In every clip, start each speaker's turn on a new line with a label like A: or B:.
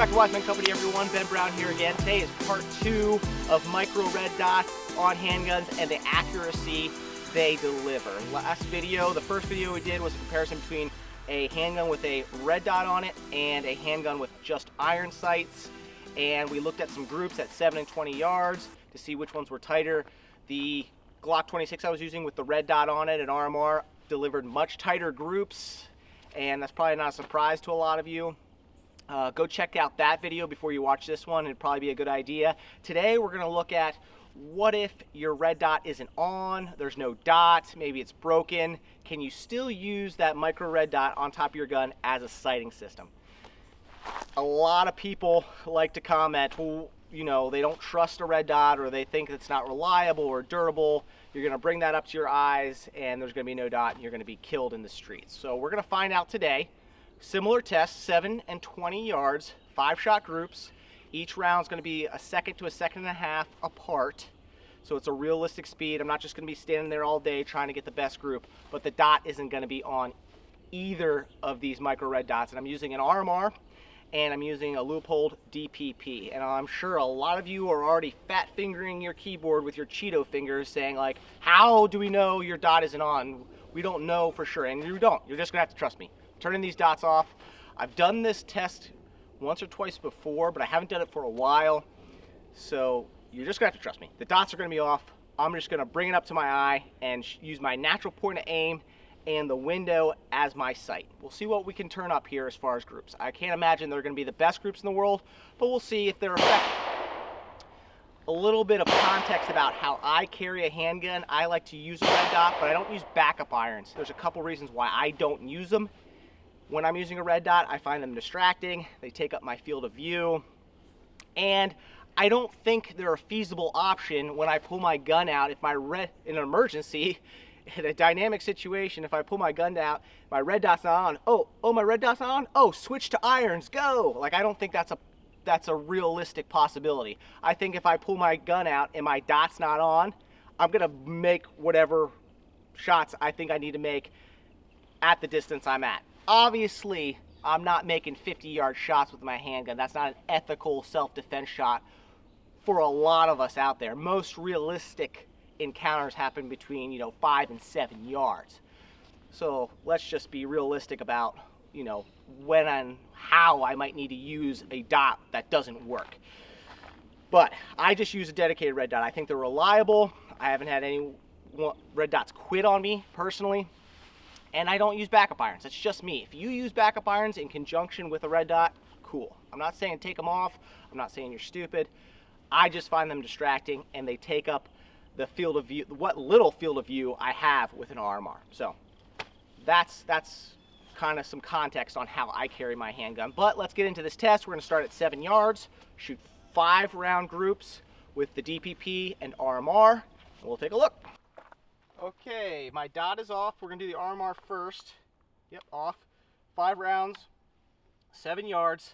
A: back to Wiseman Company, everyone. Ben Brown here again. Today is part 2 of micro red dots on handguns and the accuracy they deliver. Last video, the first video we did was a comparison between a handgun with a red dot on it and a handgun with just iron sights. And we looked at some groups at 7 and 20 yards to see which ones were tighter. The Glock 26 I was using with the red dot on it, an RMR, delivered much tighter groups, and that's probably not a surprise to a lot of you. Go check out that video before you watch this one. It'd probably be a good idea. Today we're going to look at what if your red dot isn't on, there's no dot, maybe it's broken. Can you still use that micro red dot on top of your gun as a sighting system? A lot of people like to comment, well, you know, they don't trust a red dot, or they think it's not reliable or durable. You're going to bring that up to your eyes and there's going to be no dot and you're going to be killed in the streets. So we're going to find out today. Similar test, 7 and 20 yards, 5-shot groups. Each round is going to be a second to a second and a half apart. So it's a realistic speed. I'm not just going to be standing there all day trying to get the best group, but the dot isn't going to be on either of these micro red dots. And I'm using an RMR and I'm using a Leupold DPP. And I'm sure a lot of you are already fat fingering your keyboard with your Cheeto fingers saying like, how do we know your dot isn't on? We don't know for sure. And you don't. You're just going to have to trust me. Turning these dots off. I've done this test once or twice before, but I haven't done it for a while. So you're just gonna have to trust me. The dots are gonna be off. I'm just gonna bring it up to my eye and use my natural point of aim and the window as my sight. We'll see what we can turn up here as far as groups. I can't imagine they're gonna be the best groups in the world, but we'll see if they're effective. A little bit of context about how I carry a handgun. I like to use a red dot, but I don't use backup irons. There's a couple reasons why I don't use them. When I'm using a red dot, I find them distracting. They take up my field of view. And I don't think they're a feasible option when I pull my gun out. If in an emergency, in a dynamic situation, if I pull my gun out, my red dot's not on. Oh, my red dot's not on? Oh, switch to irons, go! Like, I don't think that's a realistic possibility. I think if I pull my gun out and my dot's not on, I'm gonna make whatever shots I think I need to make at the distance I'm at. Obviously, I'm not making 50-yard shots with my handgun. That's not an ethical self-defense shot for a lot of us out there. Most realistic encounters happen between, 5 and 7 yards. So let's just be realistic about, when and how I might need to use a dot that doesn't work. But I just use a dedicated red dot. I think they're reliable. I haven't had any red dots quit on me personally. And I don't use backup irons. That's just me. If you use backup irons in conjunction with a red dot, cool. I'm not saying take them off. I'm not saying you're stupid. I just find them distracting and they take up the field of view, what little field of view I have with an RMR. So that's kind of some context on how I carry my handgun. But let's get into this test. We're going to start at 7 yards, shoot 5-round groups with the DPP and RMR, and we'll take a look. Okay, my dot is off. We're going to do the RMR first. Yep, off. 5 rounds, 7 yards,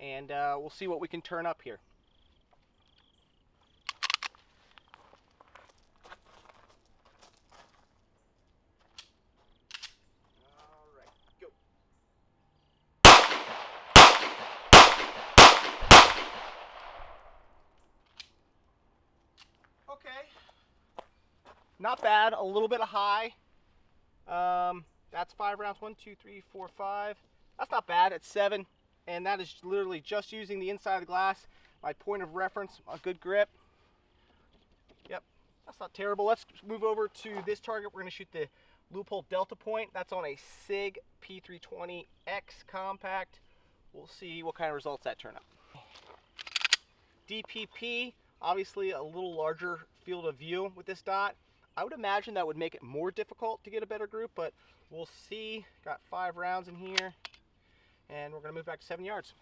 A: and we'll see what we can turn up here. All right, go. Okay. Not bad, a little bit of high. That's 5 rounds, 1, 2, 3, 4, 5. That's not bad at 7, and that is literally just using the inside of the glass. My point of reference, a good grip. Yep, that's not terrible. Let's move over to this target. We're gonna shoot the Leupold Delta Point. That's on a SIG P320X compact. We'll see what kind of results that turn up. DPP, obviously a little larger field of view with this dot. I would imagine that would make it more difficult to get a better group, but we'll see. Got 5 rounds in here, and we're gonna move back to 7 yards.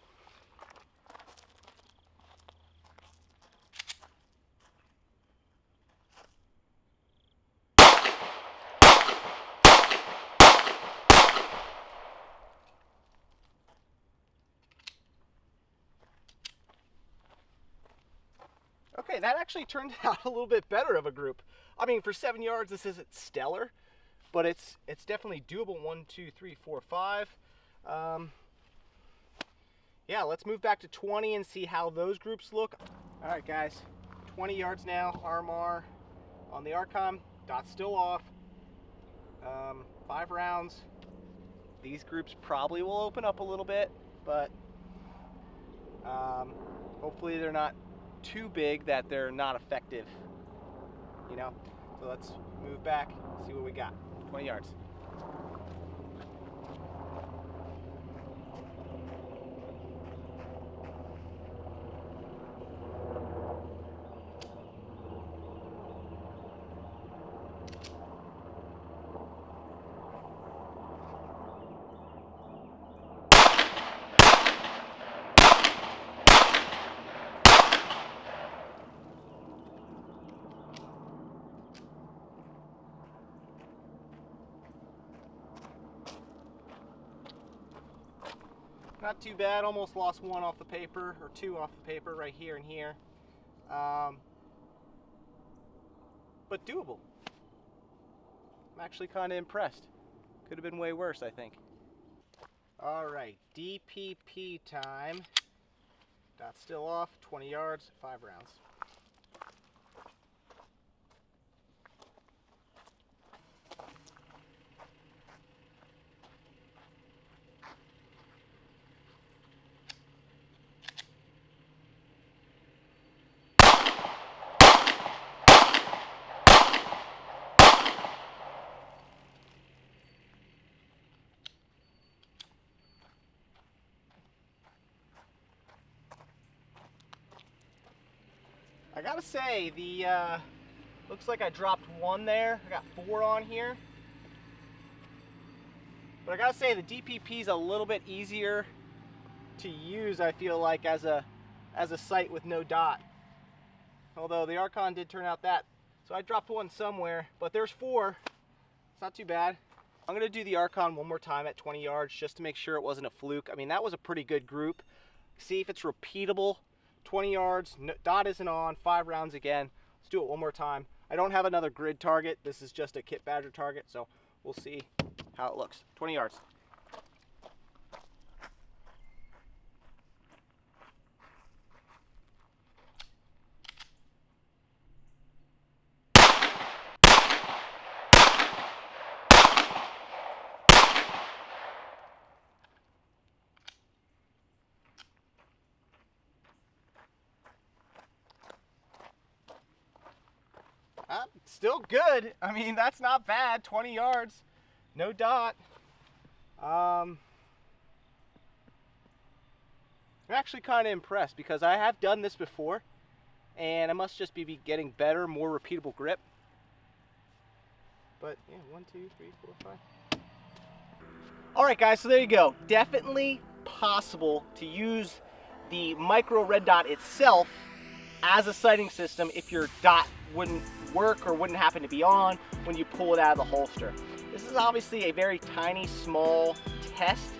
A: Okay, that actually turned out a little bit better of a group. I mean, for 7 yards, this isn't stellar, but it's definitely doable. 1, 2, 3, 4, 5. yeah, let's move back to 20 and see how those groups look. All right, guys, 20 yards now, RMR on the Archon, dot's still off. 5 rounds. These groups probably will open up a little bit, but hopefully they're not too big that they're not effective, you know? So let's move back, see what we got. 20 yards. Not too bad, almost lost 1 off the paper, or 2 off the paper right here and here. But doable. I'm actually kind of impressed. Could have been way worse, I think. All right, DPP time. Dot's still off, 20 yards, 5 rounds. I gotta say, the looks like I dropped 1 there. I got 4 on here. But I gotta say, the DPP is a little bit easier to use, I feel like, as a sight with no dot. Although the Archon did turn out that. So I dropped 1 somewhere, but there's 4. It's not too bad. I'm gonna do the Archon one more time at 20 yards just to make sure it wasn't a fluke. I mean, that was a pretty good group. See if it's repeatable. 20 yards, no, dot isn't on, 5 rounds again. Let's do it one more time. I don't have another grid target. This is just a Kit Badger target, so we'll see how it looks. 20 yards. Still good. I mean, that's not bad. 20 yards, no dot. I'm actually kind of impressed because I have done this before, and I must just be getting better, more repeatable grip. But yeah, 1, 2, 3, 4, 5. All right, guys. So there you go. Definitely possible to use the micro red dot itself as a sighting system if your dot wouldn't work or wouldn't happen to be on when you pull it out of the holster. This is obviously a very tiny, small test.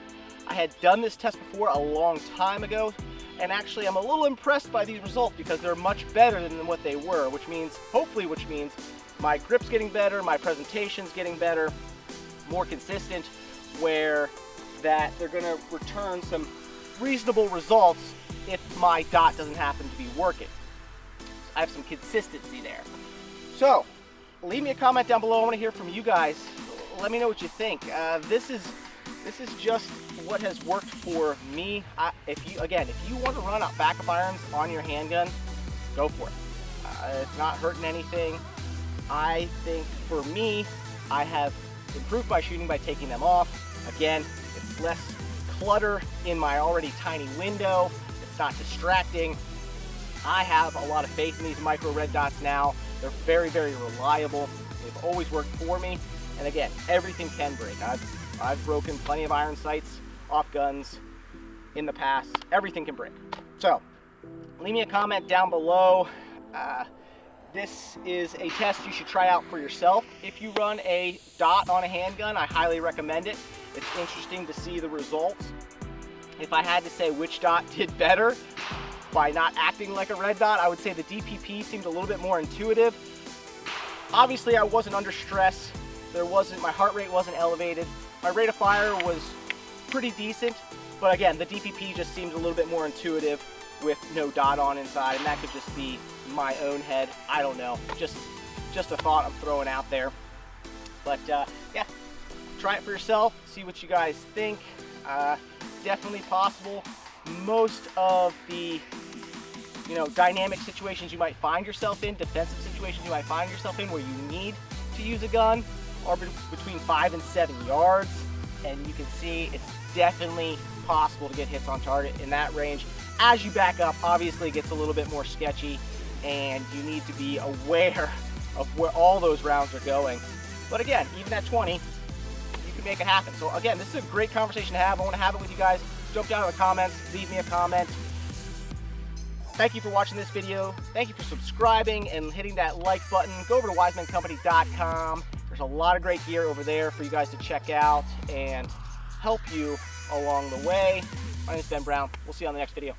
A: I had done this test before a long time ago, and actually I'm a little impressed by these results because they're much better than what they were, which means my grip's getting better, my presentation's getting better, more consistent, where that they're gonna return some reasonable results if my dot doesn't happen to be working. I have some consistency there. So, leave me a comment down below. I want to hear from you guys. Let me know what you think. This is just what has worked for me. If you want to run backup irons on your handgun, go for it. It's not hurting anything. I think for me, I have improved my shooting by taking them off. Again, it's less clutter in my already tiny window. It's not distracting. I have a lot of faith in these micro red dots now. They're very, very reliable. They've always worked for me. And again, everything can break. I've broken plenty of iron sights off guns in the past. Everything can break. So, leave me a comment down below. This is a test you should try out for yourself. If you run a dot on a handgun, I highly recommend it. It's interesting to see the results. If I had to say which dot did better, by not acting like a red dot, I would say the DPP seemed a little bit more intuitive. Obviously, I wasn't under stress. My heart rate wasn't elevated. My rate of fire was pretty decent. But again, the DPP just seems a little bit more intuitive with no dot on inside, and that could just be my own head. I don't know. Just a thought I'm throwing out there. But yeah, try it for yourself. See what you guys think. Definitely possible. Most of the dynamic situations you might find yourself in, defensive situations you might find yourself in where you need to use a gun are between 5 and 7 yards, and you can see it's definitely possible to get hits on target in that range. As you back up, obviously it gets a little bit more sketchy, and you need to be aware of where all those rounds are going. But again, even at 20, you can make it happen. So again, this is a great conversation to have. I want to have it with you guys. Jump down in the comments, leave me a comment. Thank you for watching this video. Thank you for subscribing and hitting that like button. Go over to wisemancompany.com. There's a lot of great gear over there for you guys to check out and help you along the way. My name is Ben Brown. We'll see you on the next video.